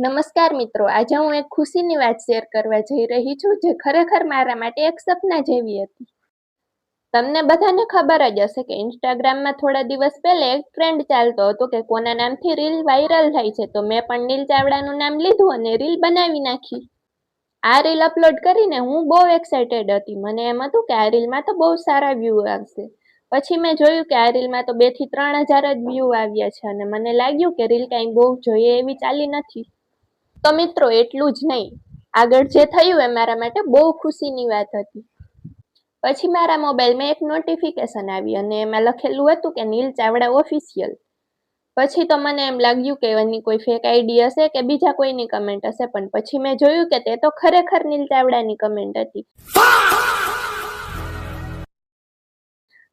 નમસ્કાર મિત્રો, આજે હું એક ખુશીની વાત શેર કરવા જઈ રહી છું, જે ખરેખર મારા માટે એક સપના જેવી હતી. તમને બધાને ખબર જ હશે કે ઇન્સ્ટાગ્રામમાં થોડા દિવસ પહેલા એક ટ્રેન્ડ ચાલતો હતો કે કોના નામથી રીલ વાયરલ થાય છે, તો મેં પણ નીલ ચાવડાનું નામ લીધું અને રીલ બનાવી નાખી. આ રીલ અપલોડ કરીને હું બહુ એક્સાઇટેડ હતી. મને એમ હતું કે આ રીલમાં તો બહુ સારા વ્યૂ આવશે. પછી મેં જોયું કે આ રીલમાં તો 2 થી 3 હજાર જ વ્યૂ આવ્યા છે અને મને લાગ્યું કે રીલ કાંઈ બહુ જોઈએ એવી ચાલી નથી. તો મિત્રો એટલું જ નહીં, આગળ જે થયું એ મારા માટે બહુ ખુશીની વાત હતી. પછી મારા મોબાઈલમાં એક નોટિફિકેશન આવી અને એમાં લખેલું હતું કે નીલ ચાવડા ઓફિશિયલ. પછી તો મને એમ લાગ્યું કે એની કોઈ ફેક આઈડી હશે કે બીજા કોઈની કમેન્ટ હશે, પણ પછી મેં જોયું કે તે તો ખરેખર નીલ ચાવડાની કમેન્ટ હતી.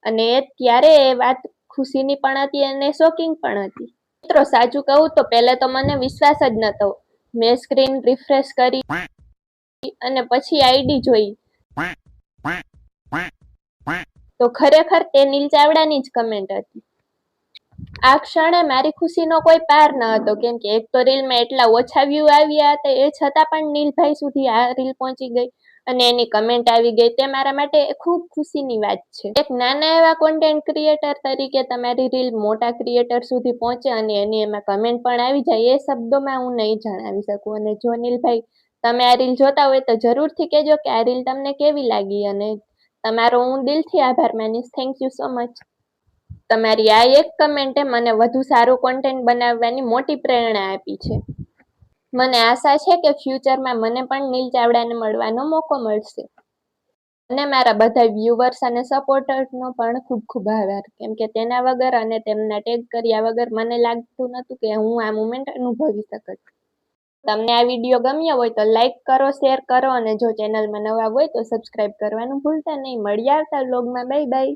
અને ત્યારે એ વાત ખુશીની પણ હતી અને શોકિંગ પણ હતી. મિત્રો સાચું કહું તો પહેલા તો મને વિશ્વાસ જ નતો. મેં સ્ક્રીન રિફ્રેશ કરી અને પછી આઈડી જોઈ તો ખરેખર તે નીલ ચાવડાની જ કમેન્ટ હતી. આ ક્ષણે મારી ખુશીનો કોઈ પાર ન હતો, કેમ કે એક તો રીલમાં એટલા ઓછા વ્યૂ આવ્યા હતા, એ છતાં પણ નીલભાઈ સુધી આ રીલ પહોંચી ગઈ અને એની કમેન્ટ આવી ગઈ. તે મારા માટે ખૂબ ખુશીની વાત છે. એક નાના એવા કોન્ટેન્ટ ક્રિએટર તરીકે તમારી રીલ મોટા ક્રિએટર સુધી પહોંચે અને એની એમાં કમેન્ટ પણ આવી જાય, એ શબ્દોમાં હું નહીં જણાવી શકું. અને જો નીલભાઈ તમે આ રીલ જોતા હોય તો જરૂરથી કહેજો કે આ રીલ તમને કેવી લાગી, અને તમારો હું દિલથી આભાર માનીશ. Thank you so much. તમારી આ એક કમેન્ટે મને વધુ સારું કોન્ટેન્ટ બનાવવાની મોટી પ્રેરણા આપી છે. મને આશા છે કે ફ્યુચરમાં મને પણ નીલ ચાવડાને મળવાનો મોકો મળશે. અને મારા બધા વ્યુઅર્સ અને સપોર્ટર્સનો પણ ખૂબ ખૂબ આભાર, કેમ કે તેના વગર અને તેમના ટેગ કર્યા વગર મને લાગતું નહોતું કે હું આ મુમેન્ટ અનુભવી શકત. તમને આ વિડીયો ગમ્યો હોય તો લાઈક કરો, શેર કરો અને જો ચેનલમાં નવા હોય તો સબસ્ક્રાઇબ કરવાનું ભૂલતા નહીં. મળીએ આવતા વ્લોગમાં. Bye bye.